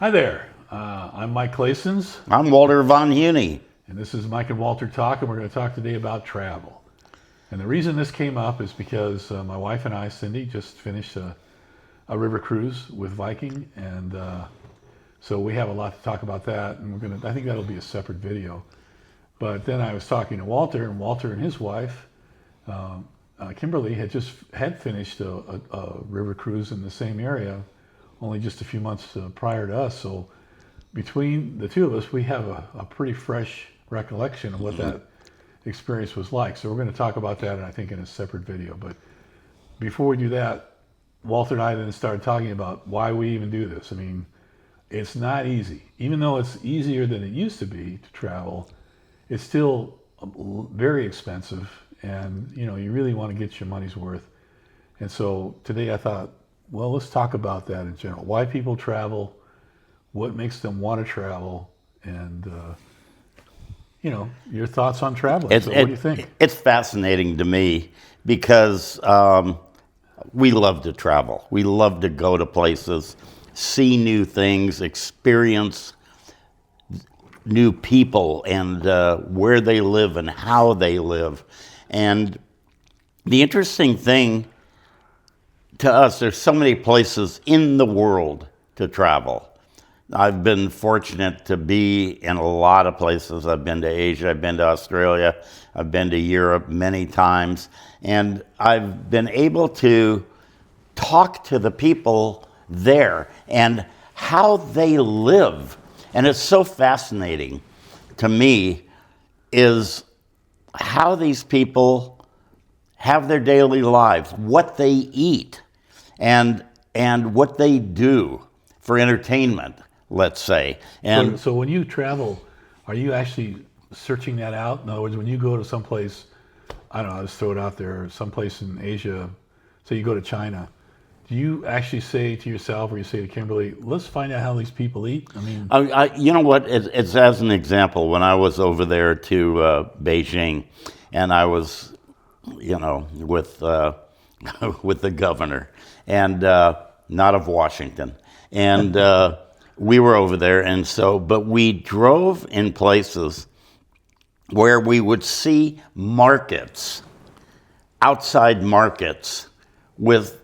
Hi there. I'm Mike Claessens, I'm Walter Von Hune. and this is Mike and Walter Talk, and we're going to talk today about travel. And the reason this came up is because my wife and I, Cindy, just finished a river cruise with Viking, and so we have a lot to talk about that. And I think that'll be a separate video. But then I was talking to Walter, and Walter and his wife, Kimberly, had finished a river cruise in the same area, only just a few months prior to us. So between the two of us, we have a pretty fresh recollection of what that experience was like. So we're going to talk about that, I think, in a separate video. But before we do that, Walter and I then started talking about why we even do this. I mean, it's not easy. Even though it's easier than it used to be to travel, it's still very expensive, and you really want to get your money's worth. And so today I thought, well, let's talk about that in general. Why people travel, what makes them want to travel, and your thoughts on traveling. So what do you think? It's fascinating to me because we love to travel. We love to go to places, see new things, experience new people, and where they live and how they live. And the interesting thing to us, there's so many places in the world to travel. I've been fortunate to be in a lot of places. I've been to Asia, I've been to Australia, I've been to Europe many times, and I've been able to talk to the people there and how they live. And it's so fascinating to me is how these people have their daily lives, what they eat, and what they do for entertainment, let's say. And So when you travel, are you actually searching that out? In other words, when you go to someplace, I don't know, I'll just throw it out there, someplace in Asia, say you go to China, do you actually say to yourself, or you say to Kimberly, let's find out how these people eat? I mean, you know what? It's as an example, when I was over there to Beijing, and I was, with with the governor, and not of Washington, and we were over there, and but we drove in places where we would see markets, outside markets, with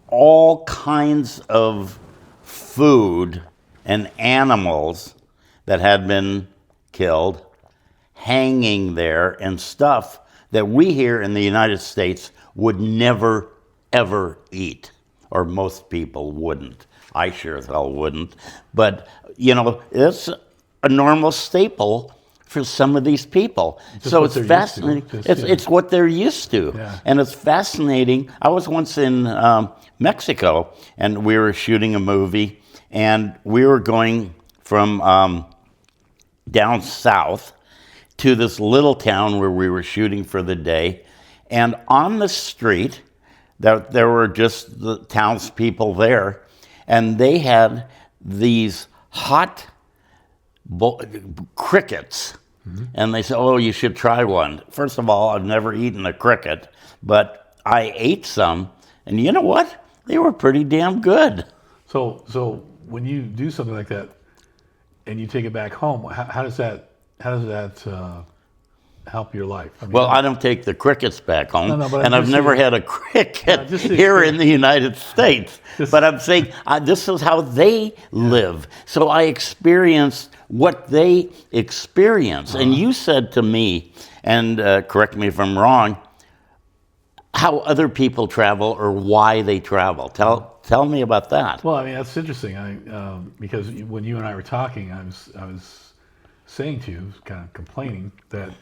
all kinds of food and animals that had been killed, hanging there, and stuff that we here in the United States would never, ever eat, or most people wouldn't. I sure as hell wouldn't. But, it's a normal staple for some of these people. So it's fascinating. It's what they're used to. Yeah. And it's fascinating. I was once in Mexico, and we were shooting a movie, and we were going from down south to this little town where we were shooting for the day. And on the street, there were just the townspeople there, and they had these hot crickets. Mm-hmm. And they said, oh, you should try one. First of all, I've never eaten a cricket, but I ate some, and you know what? They were pretty damn good. So when you do something like that, and you take it back home, how does that help your life? I mean, well, I don't take the crickets back home, and I've never had a cricket just here in the United States. But I'm saying this is how they live. So I experienced what they experience. And you said to me, and correct me if I'm wrong, how other people travel or why they travel. Tell me about that. Well, I mean, that's interesting. Because when you and I were talking, I was saying to you, kind of complaining that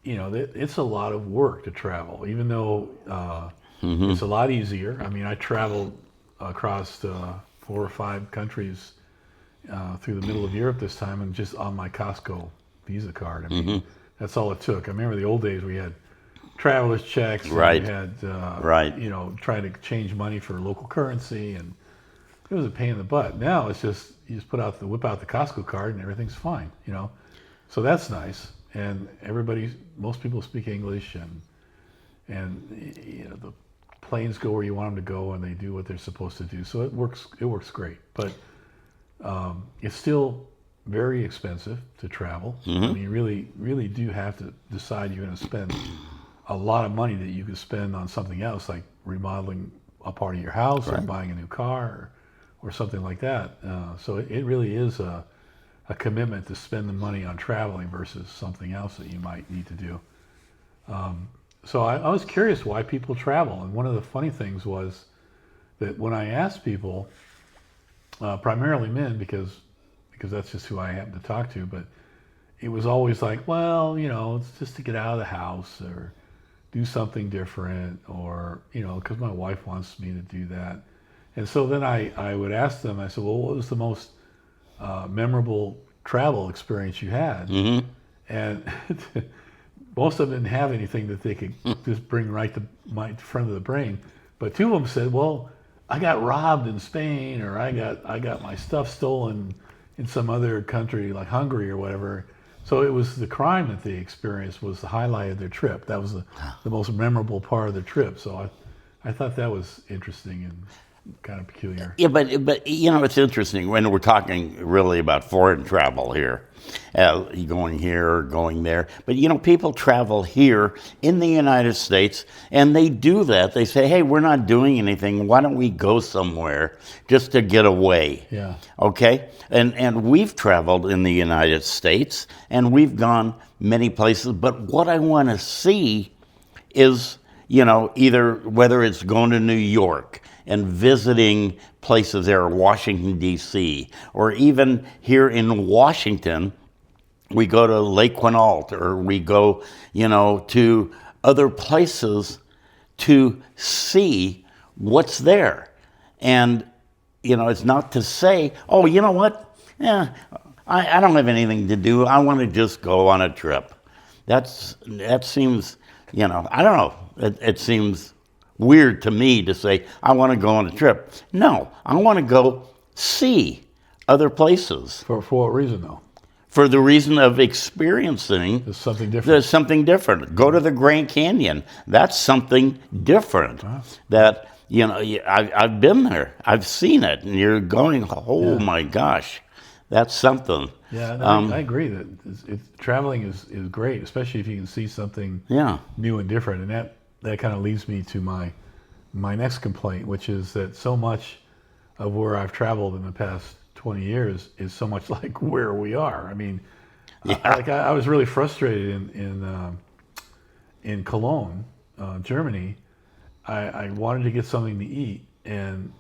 it's a lot of work to travel, even though it's a lot easier. I mean, I traveled across 4 or 5 countries through the middle of Europe this time, and just on my Costco Visa card. I mean, that's all it took. I remember the old days we had traveler's checks, and right? We had trying to change money for local currency, and it was a pain in the butt. Now it's just you just whip out the Costco card, and everything's fine. So that's nice. And most people speak English, and the planes go where you want them to go, and they do what they're supposed to do. So it works great. But It's still very expensive to travel. I mean, you really do have to decide you're going to spend a lot of money that you could spend on something else, like remodeling a part of your house or buying a new car or something like that. So it really is a commitment to spend the money on traveling versus something else that you might need to do. So I was curious why people travel. And one of the funny things was that when I asked people, primarily men, because that's just who I happen to talk to, but it was always like, well, it's just to get out of the house or do something different, or, because my wife wants me to do that. And so then I would ask them, I said, well, what was the most memorable travel experience you had? And most of them didn't have anything that they could just bring right to my front of the brain. But two of them said, well, I got robbed in Spain, or I got my stuff stolen in some other country like Hungary or whatever. So it was the crime that they experienced was the highlight of their trip. That was the most memorable part of the trip. So I thought that was interesting and kind of peculiar. Yeah, but it's interesting when we're talking really about foreign travel here, going here or going there. But people travel here in the United States, and they do that. They say, "Hey, we're not doing anything. Why don't we go somewhere just to get away?" Yeah. Okay, and we've traveled in the United States, and we've gone many places. But what I want to see is, either whether it's going to New York and visiting places there, Washington, D.C., or even here in Washington, we go to Lake Quinault, or we go, to other places to see what's there. And, it's not to say, oh, you know what? Yeah, I don't have anything to do. I want to just go on a trip. That seems, I don't know. It seems weird to me to say, I want to go on a trip. No, I want to go see other places. For what reason, though? For the reason of experiencing There's something different. There's something different. Go to the Grand Canyon. That's something different. Wow. That, I've been there. I've seen it. And you're going, oh my gosh, that's something. Yeah, I agree that traveling is great, especially if you can see something new and different. And that kind of leads me to my next complaint, which is that so much of where I've traveled in the past 20 years is so much like where we are. I mean, I was really frustrated in Cologne, Germany. I wanted to get something to eat, and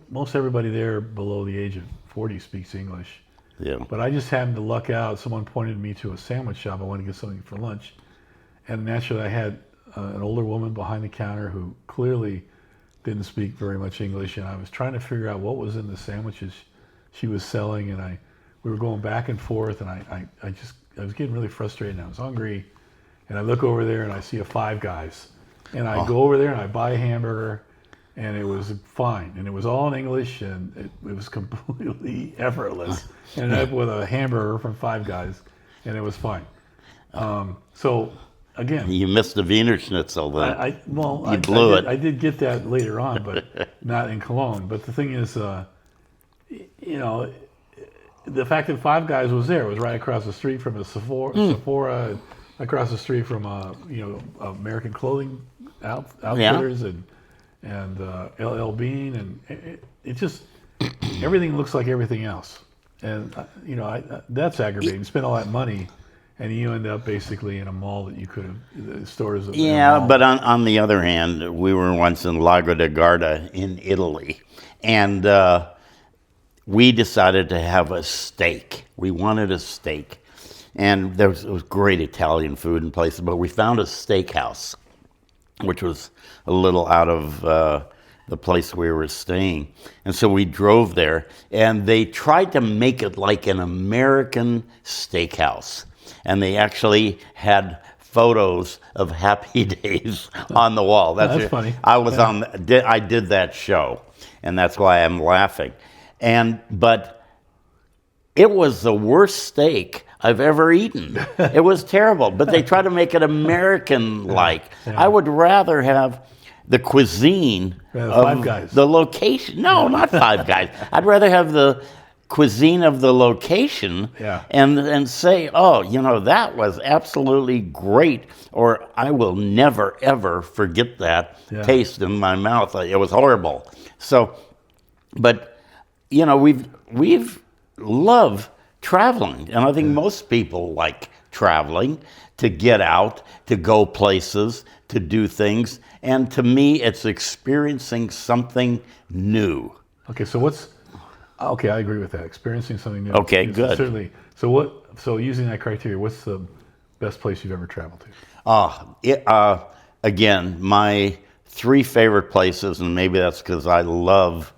most everybody there below the age of 40 speaks English. Yeah. But I just happened to luck out. Someone pointed me to a sandwich shop. I wanted to get something for lunch, and naturally I had an older woman behind the counter who clearly didn't speak very much English, and I was trying to figure out what was in the sandwiches she was selling, and we were going back and forth, and I was getting really frustrated, and I was hungry, and I look over there and I see a Five Guys, and I go over there and I buy a hamburger, and it was fine, and it was all in English, and it was completely effortless. Ended up with a hamburger from Five Guys, and it was fine. So again, you missed the Wiener Schnitzel then. You blew it. I did get that later on, but not in Cologne. But the thing is, the fact that Five Guys was there, it was right across the street from a Sephora, across the street from American Clothing Outfitters and LL Bean, and it just everything looks like everything else, and that's aggravating. You spend all that money, and you end up basically in a mall that you could have stores. But on the other hand, we were once in Lago di Garda in Italy, and we decided to have a steak. We wanted a steak, and it was great Italian food in places, but we found a steakhouse, which was a little out of the place we were staying. And so we drove there, and they tried to make it like an American steakhouse. And they actually had photos of Happy Days on the wall. That's funny. I did that show, and that's why I'm laughing. But it was the worst steak I've ever eaten. It was terrible, but they try to make it American-like. I would rather have the cuisine of Five Guys. The location. No, not Five Guys. I'd rather have the cuisine of the location Yeah. and say, oh, that was absolutely great, or I will never, ever forget that Yeah. taste in my mouth. It was horrible. So, but, we've loved traveling, and I think most people like traveling to get out, to go places, to do things, and to me, it's experiencing something new. Okay, so okay, I agree with that. Experiencing something new. Okay, is good. Certainly. So using that criteria, what's the best place you've ever traveled to? Again, my three favorite places, and maybe that's because I love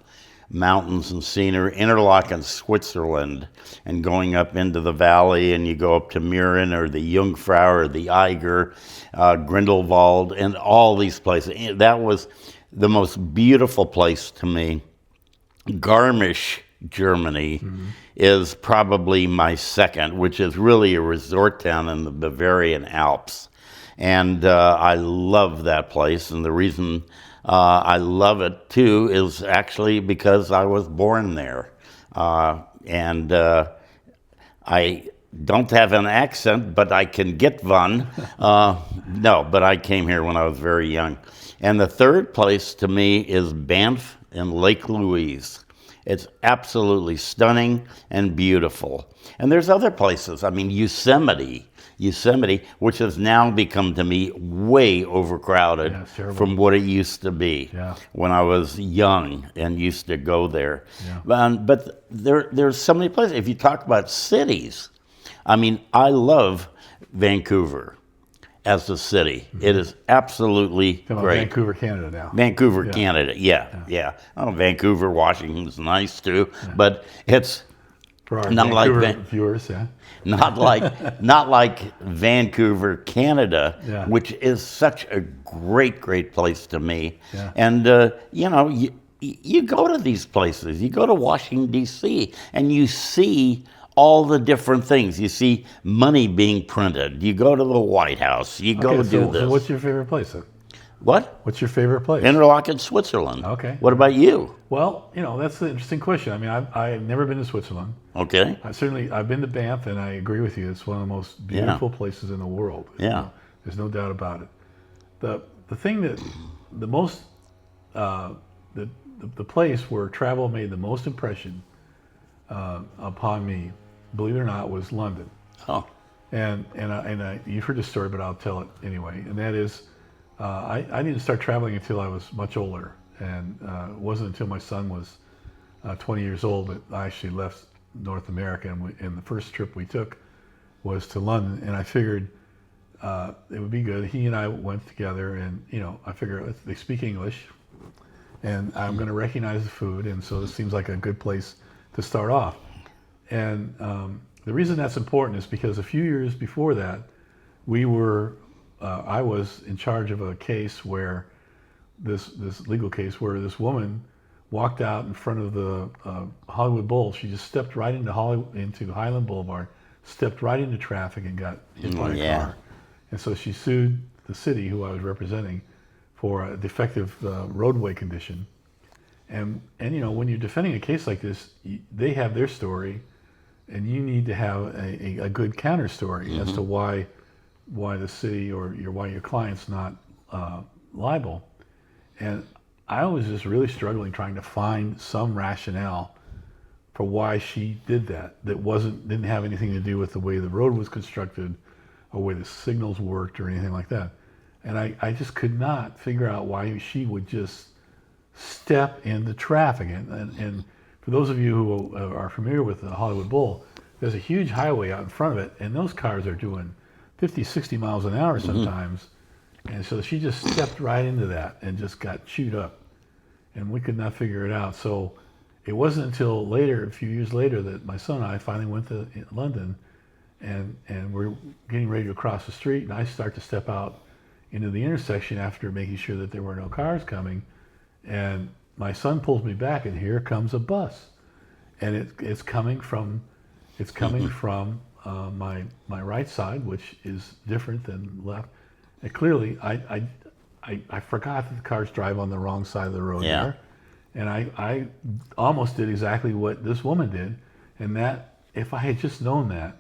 mountains and scenery, Interlaken, Switzerland, and going up into the valley, and you go up to Mürren or the Jungfrau or the Eiger, Grindelwald, and all these places. That was the most beautiful place to me. Garmisch, Germany, is probably my second, which is really a resort town in the Bavarian Alps. And I love that place. And the reason I love it, too, is actually because I was born there. And I don't have an accent, but I can get one. No, but I came here when I was very young. And the third place to me is Banff and Lake Louise. It's absolutely stunning and beautiful. And there's other places. I mean, Yosemite, which has now become to me way overcrowded Yeah, it's terrible. from what it used to be Yeah. when I was young and used to go there. Yeah. But there's so many places. If you talk about cities, I mean, I love Vancouver as a city. It is absolutely Talking about great. Vancouver, Canada now. Vancouver, Yeah. Canada. Yeah. Oh, Vancouver, Washington's nice too, but it's For our not like Vancouver viewers, yeah. not like Vancouver, Canada, Yeah. which is such a great place to me. Yeah. And you go to these places. You go to Washington D.C. and you see all the different things. You see money being printed. You go to the White House. You go Okay, do this. So what's your favorite place then? What? What's your favorite place? Interlaken, Switzerland. Okay. What about you? Well, that's an interesting question. I mean, I've never been to Switzerland. Okay. I've been to Banff, and I agree with you. It's one of the most beautiful places in the world. Yeah. There's no doubt about it. The thing that the most the place where travel made the most impression upon me, believe it or not, was London. Oh. And you've heard this story, but I'll tell it anyway. And that is, I didn't start traveling until I was much older, and it wasn't until my son was 20 years old that I actually left North America. And the first trip we took was to London, and I figured it would be good. He and I went together, and I figured they speak English, and I'm going to recognize the food, and so this seems like a good place to start off. And the reason that's important is because a few years before that, I was in charge of a case where this legal case where this woman walked out in front of the Hollywood Bowl. She just stepped right into Highland Boulevard, stepped right into traffic, and got hit by a car. And so she sued the city, who I was representing, for a defective roadway condition. And when you're defending a case like this, they have their story, and you need to have a good counter story as to why the city or why your client's not liable. And I was just really struggling trying to find some rationale for why she did that didn't have anything to do with the way the road was constructed or the way the signals worked or anything like that. And I just could not figure out why she would just step into traffic. And for those of you who are familiar with the Hollywood Bowl, there's a huge highway out in front of it, and those cars are doing 50, 60 miles an hour sometimes. And so she just stepped right into that and just got chewed up. And we could not figure it out. So it wasn't until later, a few years later, that my son and I finally went to London, and we're getting ready to cross the street, and I start to step out into the intersection after making sure that there were no cars coming. And my son pulls me back, and here comes a bus. And it's coming from my right side, which is different than left. And clearly, I forgot that the cars drive on the wrong side of the road there. And I almost did exactly what this woman did. And that, if I had just known that,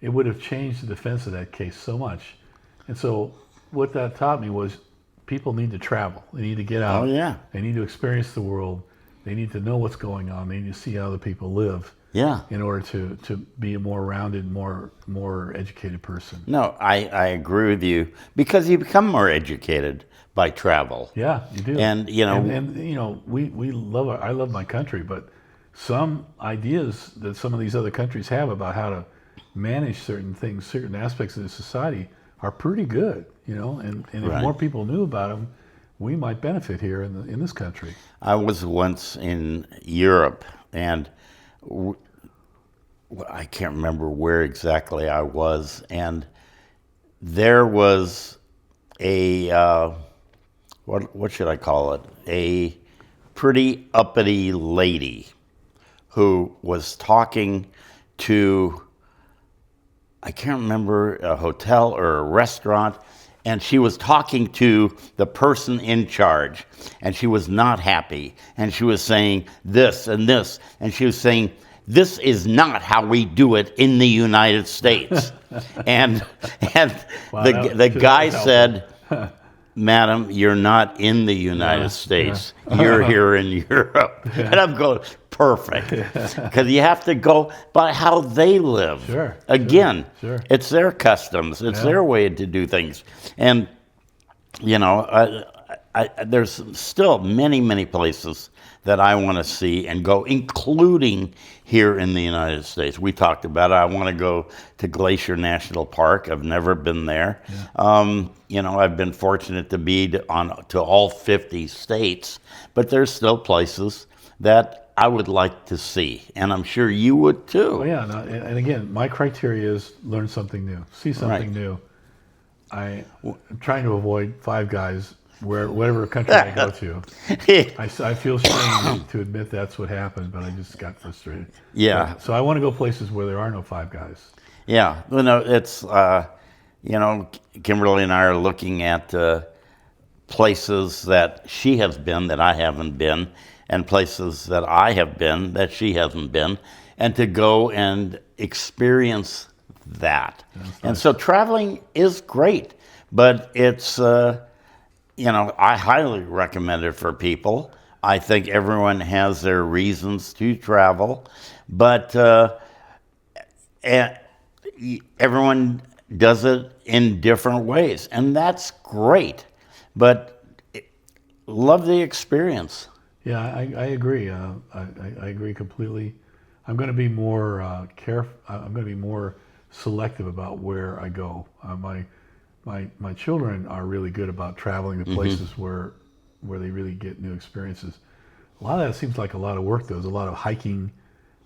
it would have changed the defense of that case so much. And so what that taught me was people need to travel. They need to get Oh out. yeah. They need to experience the world. They need to know what's going on. They need to see how other people live Yeah. in order to be a more rounded, more educated person. No, I agree with you because you become more educated by travel. Yeah, you do. And you know, we love I love my country, but some ideas that some of these other countries have about how to manage certain things, certain aspects of the society are pretty good, and if Right. more people knew about them, we might benefit here in this country. I was once in Europe, and I can't remember where exactly I was, and there was a what should I call it? A pretty uppity lady who was talking to, I can't remember, a hotel or a restaurant, and she was talking to the person in charge, and she was not happy, and she was saying this and this, and she was saying, this is not how we do it in the United States. and Wow, the guy that was said, Madam, you're not in the United States. You're here in Europe. And I'm going, perfect. Because you have to go by how they live. Sure. Again, Sure. it's their customs. It's their way to do things. And, there's still many, many places that I want to see and go, including here in the United States. We talked about it. I want to go to Glacier National Park. I've never been there. I've been fortunate to be to all 50 states, but there's still places that I would like to see, and I'm sure you would too. Oh yeah, and again, my criteria is learn something new, see something Right. new. I'm trying to avoid Five Guys whatever country I go to. I feel shame to admit that's what happened, but I just got frustrated. Yeah. So I want to go places where there are no Five Guys. Yeah, well, no, it's Kimberly and I are looking at places that she has been that I haven't been, and places that I have been that she hasn't been, and to go and experience that. And so traveling is great, but it's I highly recommend it for people. I think everyone has their reasons to travel, but everyone does it in different ways, and that's great. But love the experience. Yeah, I agree. I agree completely. I'm going to be more careful. I'm going to be more selective about where I go. My children are really good about traveling to places where they really get new experiences. A lot of that seems like a lot of work, though. There's a lot of hiking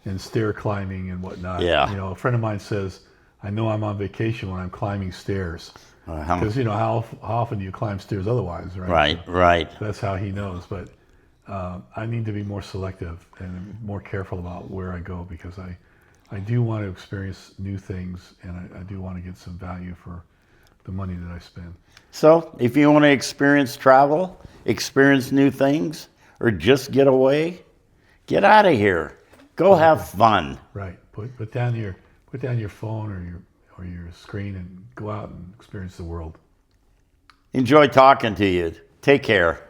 and stair climbing and whatnot. Yeah. A friend of mine says, I know I'm on vacation when I'm climbing stairs. Because, how often do you climb stairs otherwise, right? Right, So right. that's how he knows. But I need to be more selective and more careful about where I go, because I do want to experience new things, and I do want to get some value for the money that I spend. So if you want to experience travel, experience new things, or just get away, get out of here. Go have fun. Right. Put down your phone or your screen and go out and experience the world. Enjoy talking to you. Take care.